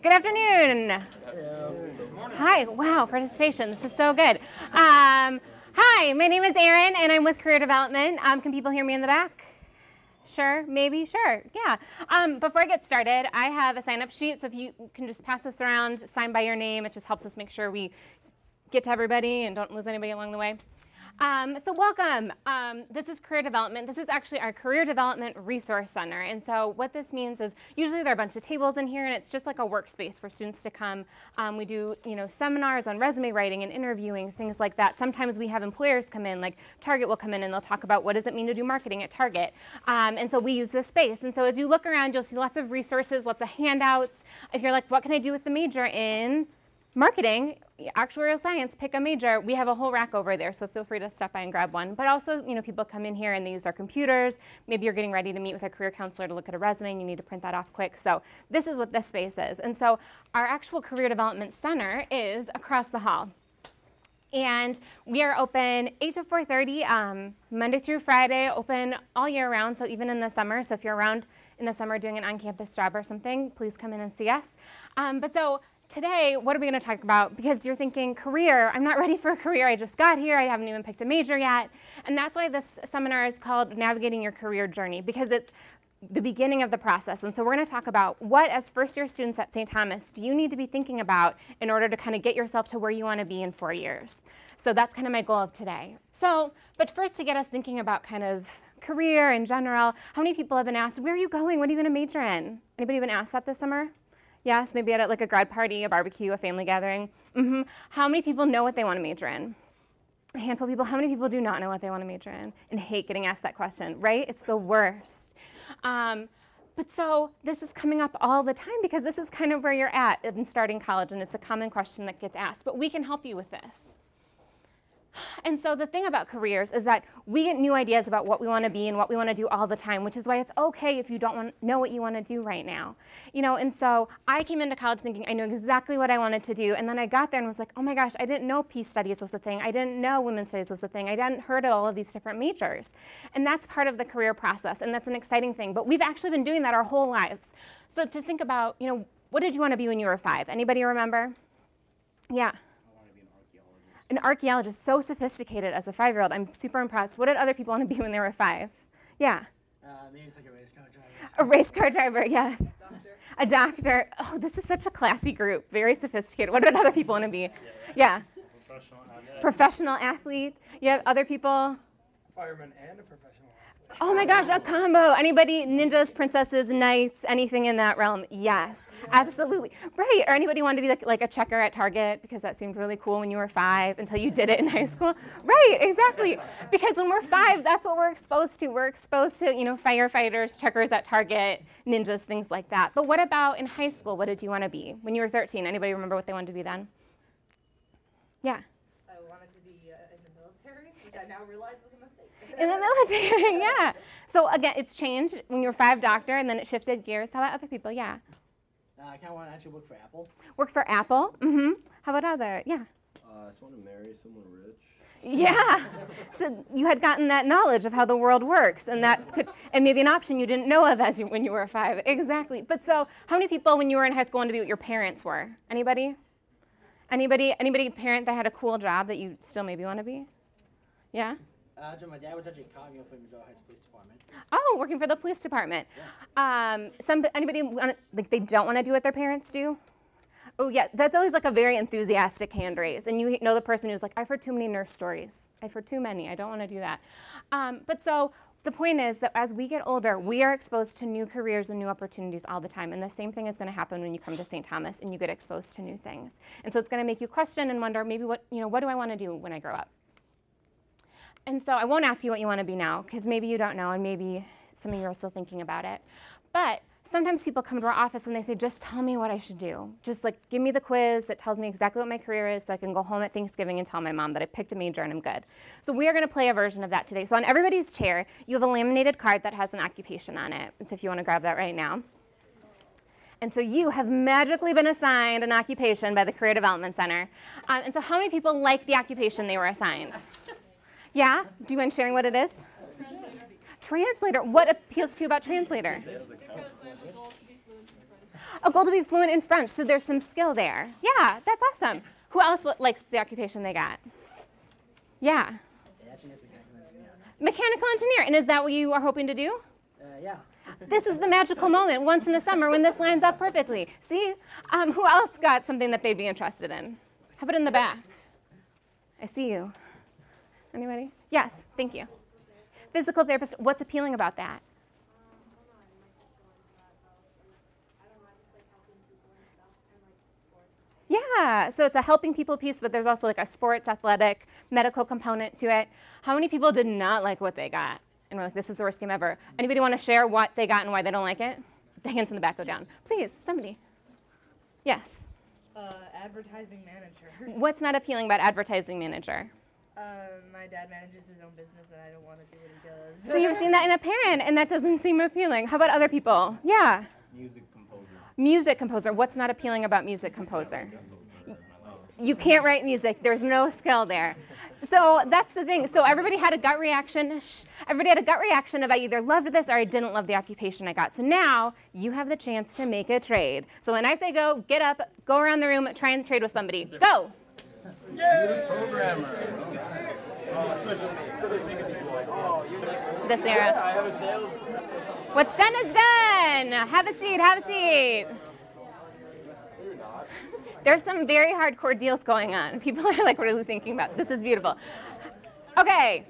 Good afternoon. Hi. Wow, participation. This is so good. Hi, my name is Erin, and I'm with Career Development. Can people hear me in the back? Sure, maybe, sure, yeah. Before I get started, I have a sign-up sheet, so if you can just pass this around, sign by your name. It just helps us make sure we get to everybody and don't lose anybody along the way. So welcome. This is Career Development. This is actually our Career Development Resource Center. And so what this means is usually there are a bunch of tables in here, and it's just like a workspace for students to come. We do seminars on resume writing and interviewing, things like that. Sometimes we have employers come in, like Target will come in and they'll talk about what does it mean to do marketing at Target. And so we use this space. And so as you look around, you'll see lots of resources, lots of handouts. If you're like, what can I do with the major in marketing, actuarial science, pick a major. We have a whole rack over there, so feel free to stop by and grab one. But also, people come in here and they use our computers. Maybe you're getting ready to meet with a career counselor to look at a resume and you need to print that off quick. So this is what this space is. And so our actual Career Development Center is across the hall. And we are open 8 to 4:30, Monday through Friday, open all year round, so even in the summer. So if you're around in the summer doing an on-campus job or something, please come in and see us. Today, what are we going to talk about? Because you're thinking, career, I'm not ready for a career. I just got here. I haven't even picked a major yet. And that's why this seminar is called Navigating Your Career Journey, because it's the beginning of the process. And so we're going to talk about what, as first-year students at St. Thomas, do you need to be thinking about in order to kind of get yourself to where you want to be in 4 years. So that's kind of my goal of today. But first, to get us thinking about kind of career in general, how many people have been asked, where are you going? What are you going to major in? Anybody been asked that this summer? Yes, maybe at like a grad party, a barbecue, a family gathering. How many people know what they want to major in? A handful of people. How many people do not know what they want to major in and hate getting asked that question, right? It's the worst. But so this is coming up all the time because this is kind of where you're at in starting college, and it's a common question that gets asked. But we can help you with this. And so the thing about careers is that we get new ideas about what we want to be and what we want to do all the time, which is why it's okay if you don't know what you want to do right now. And so I came into college thinking I knew exactly what I wanted to do, and then I got there and was like, oh my gosh, I didn't know peace studies was a thing. I didn't know women's studies was a thing. I hadn't heard of all of these different majors. And that's part of the career process, and that's an exciting thing. But we've actually been doing that our whole lives. So to think about, what did you want to be when you were 5? Anybody remember? Yeah. An archaeologist, so sophisticated as a 5-year-old. I'm super impressed. What did other people want to be when they were 5? Yeah. Maybe it's like a race car driver. A race car driver, yes. Doctor. A doctor. Oh, this is such a classy group. Very sophisticated. What did other people want to be? Yeah. Professional athlete. Yeah, other people? Fireman and a professional athlete. Oh my gosh, a combo. Anybody? Ninjas, princesses, knights, anything in that realm? Yes, absolutely. Right, or anybody wanted to be like a checker at Target because that seemed really cool when you were 5 until you did it in high school? Right, exactly. Because when we're 5, that's what we're exposed to. We're exposed to, firefighters, checkers at Target, ninjas, things like that. But what about in high school? What did you want to be? When you were 13, anybody remember what they wanted to be then? Yeah. I wanted to be in the military, which I now realize was a mistake. In the military, yeah. So again, it's changed when you were 5 doctor, and then it shifted gears. How about other people? Yeah. I kind of want to actually work for Apple. Work for Apple? How about other? Yeah. I just want to marry someone rich. Yeah. So you had gotten that knowledge of how the world works, and and maybe an option you didn't know of when you were 5. Exactly. But so, how many people when you were in high school wanted to be what your parents were? Anybody? Anybody parent that had a cool job that you still maybe want to be? Yeah. My dad was actually in Congo for the Missouri Heights Police Department. Oh, working for the police department. Yeah. Anybody they don't want to do what their parents do? Oh yeah, that's always like a very enthusiastic hand raise, and you know the person who's like, I've heard too many nurse stories. I've heard too many. I don't want to do that. But so the point is that as we get older, we are exposed to new careers and new opportunities all the time, and the same thing is going to happen when you come to St. Thomas and you get exposed to new things. And so it's going to make you question and wonder, maybe what do I want to do when I grow up? And so I won't ask you what you want to be now, because maybe you don't know, and maybe some of you are still thinking about it. But sometimes people come to our office and they say, just tell me what I should do. Just give me the quiz that tells me exactly what my career is so I can go home at Thanksgiving and tell my mom that I picked a major and I'm good. So we are going to play a version of that today. So on everybody's chair, you have a laminated card that has an occupation on it. So if you want to grab that right now. And so you have magically been assigned an occupation by the Career Development Center. And so how many people like the occupation they were assigned? Yeah? Do you mind sharing what it is? Translator. What appeals to you about translator? A goal to be fluent in French, so there's some skill there. Yeah, that's awesome. Who else likes the occupation they got? Yeah. Actually, it's mechanical engineer. Mechanical engineer, and is that what you are hoping to do? Yeah. This is the magical moment once in a summer when this lines up perfectly. See, who else got something that they'd be interested in? How about in the back? I see you. Anybody? Yes, thank you. Physical therapist, what's appealing about that? Yeah, so it's a helping people piece, but there's also like a sports, athletic, medical component to it. How many people did not like what they got? And we're like, this is the worst game ever. Anybody want to share what they got and why they don't like it? The hands in the back go down. Please, somebody. Yes. Advertising manager. What's not appealing about advertising manager? My dad manages his own business and I don't want to do what he does. So you've seen that in a parent, and that doesn't seem appealing. How about other people? Yeah. Music composer. Music composer. What's not appealing about music composer? You can't write music. There's no skill there. So that's the thing. So everybody had a gut reaction. Everybody had a gut reaction of I either loved this or I didn't love the occupation I got. So now you have the chance to make a trade. So when I say go, get up, go around the room, try and trade with somebody. Go. Programmer. This era. I have a sales. What's done is done. Have a seat, have a seat. There's some very hardcore deals going on. People are like really thinking about this. Is beautiful. Okay,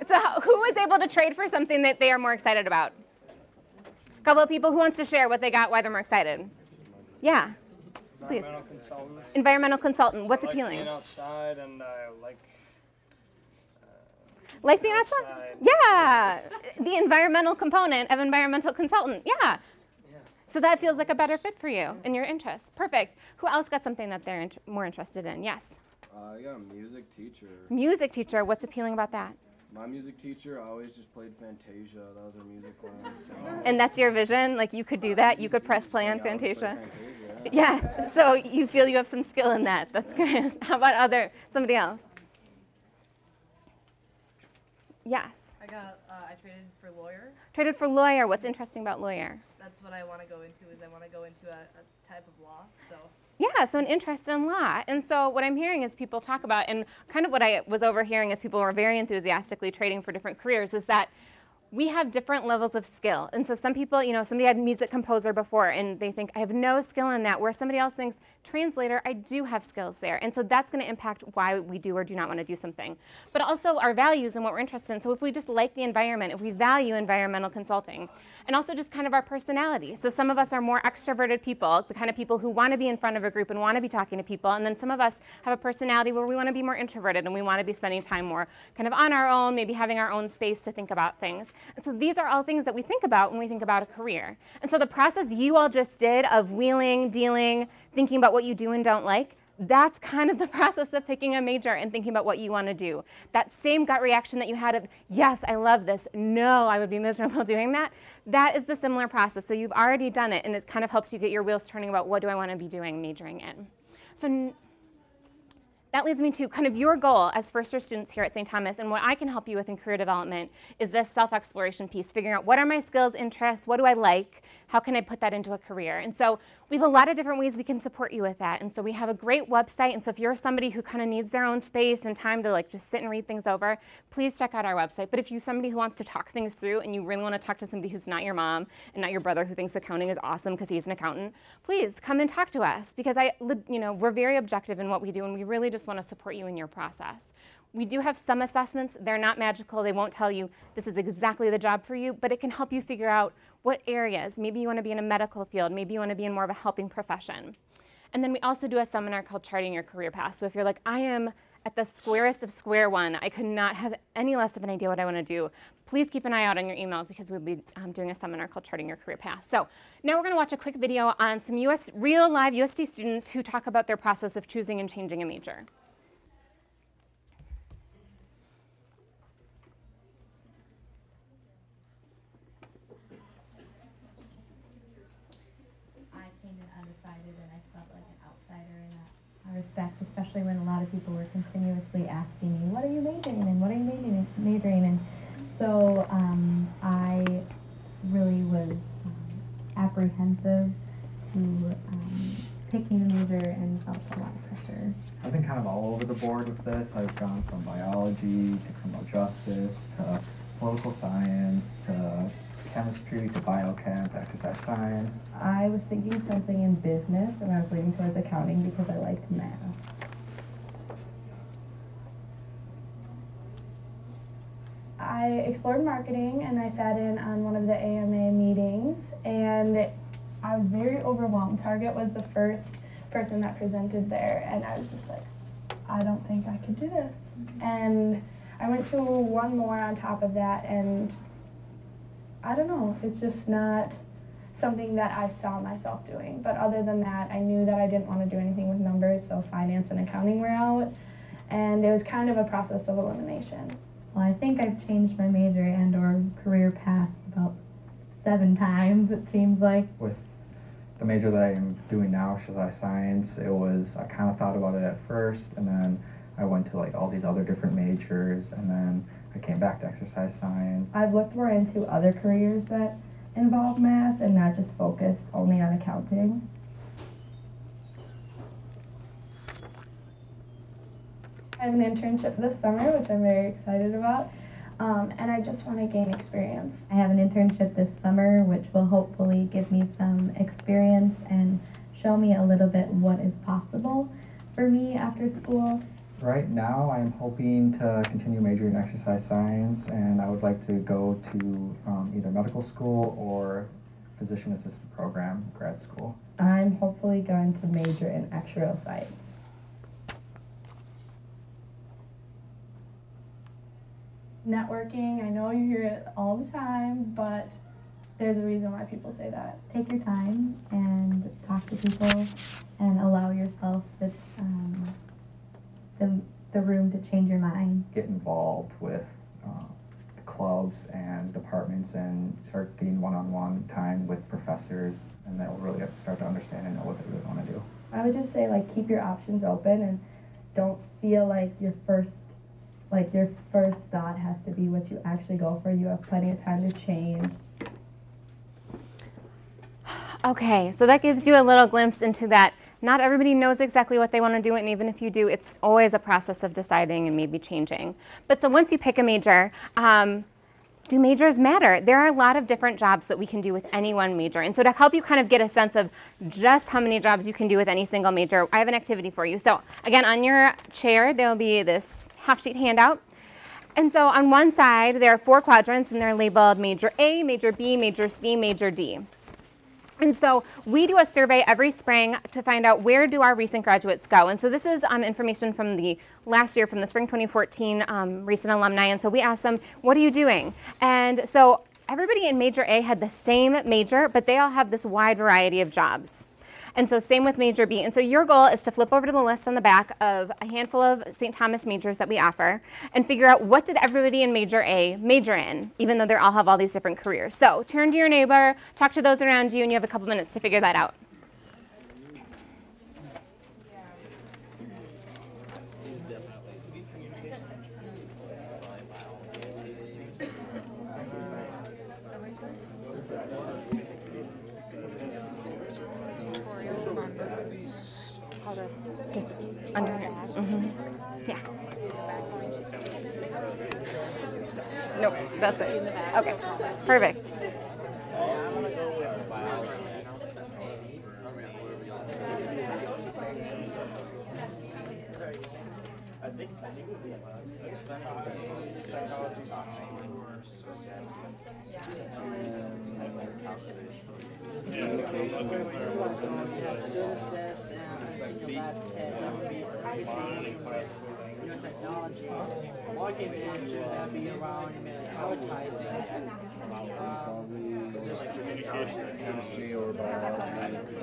so who was able to trade for something that they are more excited about? A couple of people. Who wants to share what they got, why they're more excited? Yeah, please. Environmental consultant. Environmental consultant. What's I like appealing? being outside, and I like Like being outside? Yeah, the environmental component of environmental consultant. Yeah. So that feels like a better fit for you and your interests. Perfect. Who else got something that they're more interested in? Yes. I got a music teacher. Music teacher. What's appealing about that? My music teacher always just played Fantasia. That was her music class. So And that's your vision? Like you could do that? You could press play on I would play Fantasia? Fantasia. Yes. So you feel you have some skill in that. That's good. How about somebody else? Yes. I traded for lawyer. Traded for lawyer. What's interesting about lawyer? That's what I want to go into, is I want to go into a type of law, so. Yeah, so an interest in law. And so what I'm hearing is people talk about, and kind of what I was overhearing as people were very enthusiastically trading for different careers, is that we have different levels of skill. And so some people, somebody had music composer before and they think, I have no skill in that, where somebody else thinks, translator, I do have skills there. And so that's going to impact why we do or do not want to do something. But also our values and what we're interested in. So if we just like the environment, if we value environmental consulting, and also just kind of our personality. So some of us are more extroverted people, the kind of people who want to be in front of a group and want to be talking to people. And then some of us have a personality where we want to be more introverted and we want to be spending time more kind of on our own, maybe having our own space to think about things. And so these are all things that we think about when we think about a career. And so the process you all just did of wheeling, dealing, thinking about what you do and don't like, that's kind of the process of picking a major and thinking about what you want to do. That same gut reaction that you had of, yes, I love this, no, I would be miserable doing that, that is the similar process. So you've already done it, and it kind of helps you get your wheels turning about what do I want to be doing, majoring in. So that leads me to kind of your goal as first-year students here at St. Thomas, and what I can help you with in career development is this self-exploration piece, figuring out what are my skills, interests, what do I like, how can I put that into a career? And so we have a lot of different ways we can support you with that. And so we have a great website, and so if you're somebody who kind of needs their own space and time to just sit and read things over, please check out our website. But if you're somebody who wants to talk things through and you really want to talk to somebody who's not your mom and not your brother who thinks accounting is awesome because he's an accountant, please come and talk to us, because we're very objective in what we do, and we really just want to support you in your process. We do have some assessments. They're not magical. They won't tell you this is exactly the job for you, but it can help you figure out what areas. Maybe you want to be in a medical field. Maybe you want to be in more of a helping profession. And then we also do a seminar called Charting Your Career Path. So if you're like, I am at the squarest of square one, I could not have any less of an idea what I want to do, please keep an eye out on your email, because we'll be doing a seminar called Charting Your Career Path. So now we're going to watch a quick video on some real live USD students who talk about their process of choosing and changing a major. Respect, especially when a lot of people were continuously asking me, what are you majoring in, what are you majoring in? So I really was apprehensive to picking the major and felt a lot of pressure. I've been kind of all over the board with this. I've gone from biology to criminal justice to political science to chemistry to biochem to exercise science. I was thinking something in business, and I was leaning towards accounting because I liked math. I explored marketing, and I sat in on one of the AMA meetings, and I was very overwhelmed. Target was the first person that presented there, and I was just like, I don't think I could do this. And I went to one more on top of that, and I don't know, it's just not something that I saw myself doing. But other than that, I knew that I didn't want to do anything with numbers, so finance and accounting were out, and it was kind of a process of elimination. Well, I think I've changed my major and or career path about 7 times, it seems like. With the major that I'm doing now, exercise science, I kind of thought about it at first, and then I went to like all these other different majors, and then I came back to exercise science. I've looked more into other careers that involve math and not just focused only on accounting. I have an internship this summer, which I'm very excited about, and I just want to gain experience. I have an internship this summer, which will hopefully give me some experience and show me a little bit what is possible for me after school. Right now, I'm hoping to continue majoring in exercise science, and I would like to go to either medical school or physician assistant program, grad school. I'm hopefully going to major in actuarial science. Networking, I know you hear it all the time, but there's a reason why people say that. Take your time and talk to people and allow yourself this, the room to change your mind. Get involved with clubs and departments and start getting one-on-one time with professors, and they'll really start to understand and know what they really want to do. I would just say, like, keep your options open and don't feel like your first thought has to be what you actually go for. You have plenty of time to change. Okay, so that gives you a little glimpse into that. Not everybody knows exactly what they want to do, and even if you do, it's always a process of deciding and maybe changing. But so once you pick a major, do majors matter? There are a lot of different jobs that we can do with any one major. And so to help you kind of get a sense of just how many jobs you can do with any single major, I have an activity for you. So again, on your chair, there'll be this half-sheet handout. And so on one side, there are 4 quadrants, and they're labeled Major A, Major B, Major C, Major D. And so we do a survey every spring to find out where do our recent graduates go. And so this is information from the last year, from the spring 2014 recent alumni. And so we asked them, what are you doing? And so everybody in Major A had the same major, but they all have this wide variety of jobs. And so same with Major B. And so your goal is to flip over to the list on the back of a handful of St. Thomas majors that we offer and figure out what did everybody in Major A major in, even though they all have all these different careers. So turn to your neighbor, talk to those around you, and you have a couple minutes to figure that out. Just under here. Yeah. Nope, that's it. Okay, perfect. Technology. Market manager, that'd be around advertising. Chemistry or biology.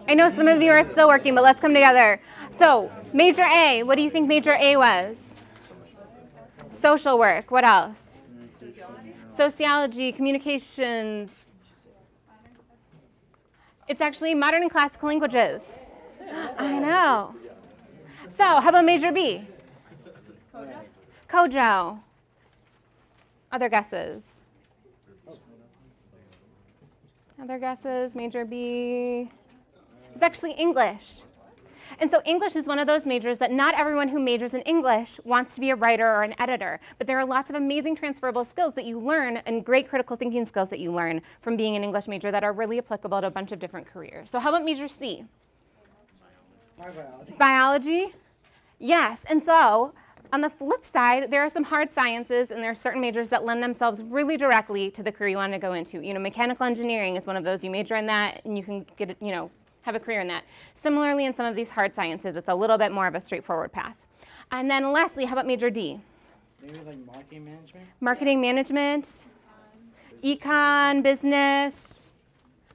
I know some of you are still working, but let's come together. So, Major A, what do you think Major A was? Social work. What else? Sociology, communications. It's actually modern and classical languages. I know. So, how about Major B? Kojo. Other guesses? Other guesses? Major B? It's actually English. And so English is one of those majors that not everyone who majors in English wants to be a writer or an editor, but there are lots of amazing transferable skills that you learn and great critical thinking skills that you learn from being an English major that are really applicable to a bunch of different careers. So how about major C? Biology. Biology? Yes, and so on the flip side, there are some hard sciences and there are certain majors that lend themselves really directly to the career you want to go into. You know, mechanical engineering is one of those. You major in that and you can get it, you know, have a career in that. Similarly, in some of these hard sciences, it's a little bit more of a straightforward path. And then lastly, how about major D? Maybe like marketing management? Marketing management, econ, business,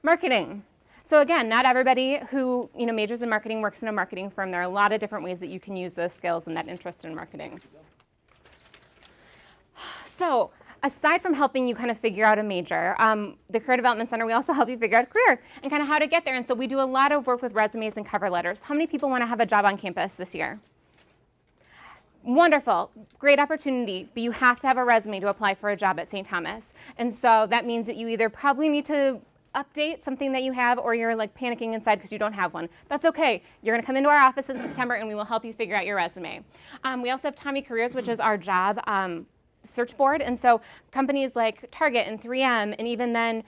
marketing. So again, not everybody who majors in marketing works in a marketing firm. There are a lot of different ways that you can use those skills and that interest in marketing. So aside from helping you kind of figure out a major, the Career Development Center, we also help you figure out a career and kind of how to get there. And so we do a lot of work with resumes and cover letters. How many people want to have a job on campus this year? Wonderful, great opportunity, but you have to have a resume to apply for a job at St. Thomas. And so that means that you either probably need to update something that you have or you're like panicking inside because you don't have one. That's okay. You're going to come into our office in September and we will help you figure out your resume. We also have Tommy Careers, which is our job search board. And so companies like Target and 3M and even then,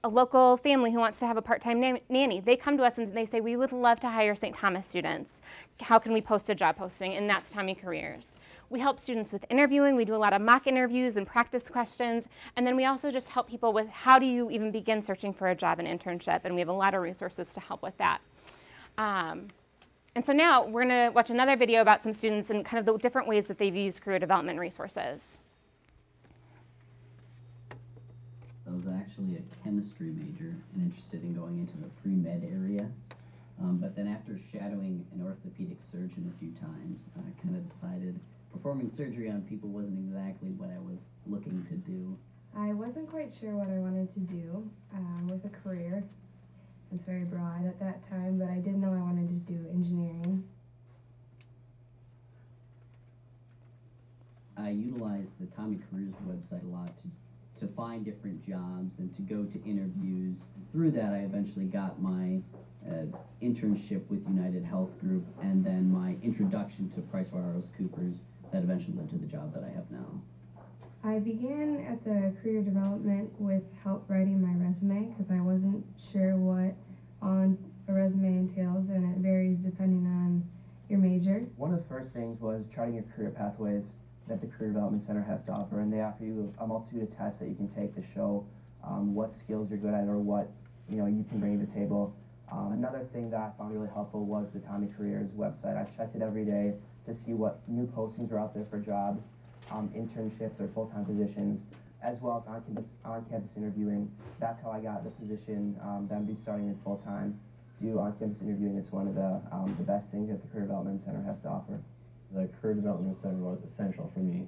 a local family who wants to have a part-time nanny, they come to us and they say, we would love to hire St. Thomas students. How can we post a job posting? And that's Tommy Careers. We help students with interviewing. We do a lot of mock interviews and practice questions. And then we also just help people with how do you even begin searching for a job and internship. And we have a lot of resources to help with that. And so now we're going to watch another video about some students and kind of the different ways that they've used career development resources. I was actually a chemistry major and interested in going into the pre-med area. But then after shadowing an orthopedic surgeon a few times, I kind of decided performing surgery on people wasn't exactly what I was looking to do. I wasn't quite sure what I wanted to do with a career. It's very broad at that time, but I did know I wanted to do engineering. I utilized the Tommy Careers website a lot to find different jobs and to go to interviews. Through that, I eventually got my internship with United Health Group and then my introduction to PricewaterhouseCoopers that eventually led to the job that I have now. I began at the career development with help writing my resume because I wasn't sure what on a resume entails, and it varies depending on your major. One of the first things was charting your career pathways that the Career Development Center has to offer, and they offer you a multitude of tests that you can take to show what skills you're good at or what you can bring to the table. Another thing that I found really helpful was the Tommy Careers website. I checked it every day to see what new postings were out there for jobs, internships or full-time positions, as well as on-campus interviewing. That's how I got the position that I'm starting in full-time. Do on-campus interviewing. It's one of the best things that the Career Development Center has to offer. The Career Development Center was essential for me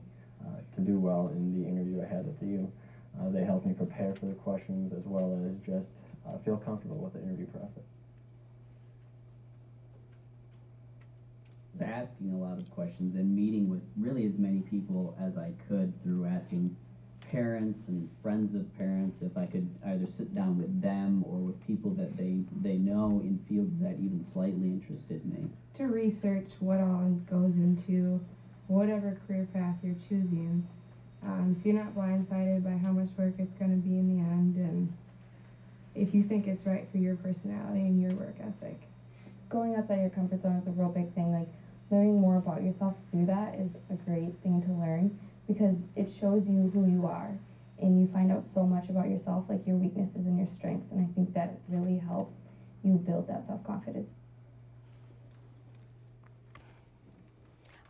to do well in the interview I had at the U. They helped me prepare for the questions as well as just feel comfortable with the interview process. I was asking a lot of questions and meeting with really as many people as I could through asking parents and friends of parents if I could either sit down with them or with people that they know in fields that even slightly interested me. To research what all goes into whatever career path you're choosing, so you're not blindsided by how much work it's going to be in the end, and if you think it's right for your personality and your work ethic. Going outside your comfort zone is a real big thing. Like, learning more about yourself through that is a great thing to learn because it shows you who you are and you find out so much about yourself, like your weaknesses and your strengths, and I think that really helps you build that self-confidence.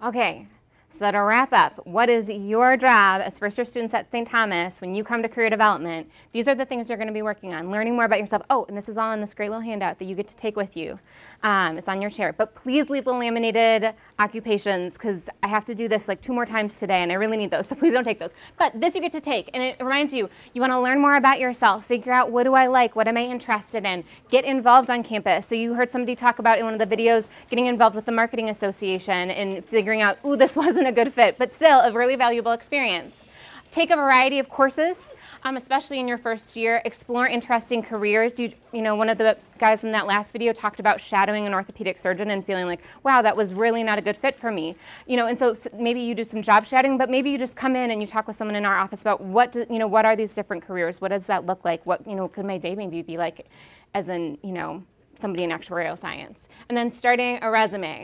Okay, so to wrap up, what is your job as first-year students at St. Thomas when you come to career development? These are the things you're going to be working on, learning more about yourself. Oh, and this is all in this great little handout that you get to take with you. It's on your chair. But please leave the laminated occupations because I have to do this like 2 more times today and I really need those, so please don't take those. But this you get to take, and it reminds you, you want to learn more about yourself, figure out what do I like, what am I interested in, get involved on campus. So you heard somebody talk about in one of the videos getting involved with the Marketing Association and figuring out, ooh, this wasn't a good fit, but still a really valuable experience. Take a variety of courses, especially in your first year. Explore interesting careers. You know, one of the guys in that last video talked about shadowing an orthopedic surgeon and feeling like, wow, that was really not a good fit for me. You know, and so maybe you do some job shadowing, but maybe you just come in and you talk with someone in our office about what are these different careers? What does that look like? What, you know, could my day maybe be like as in, you know, somebody in actuarial science? And then starting a resume.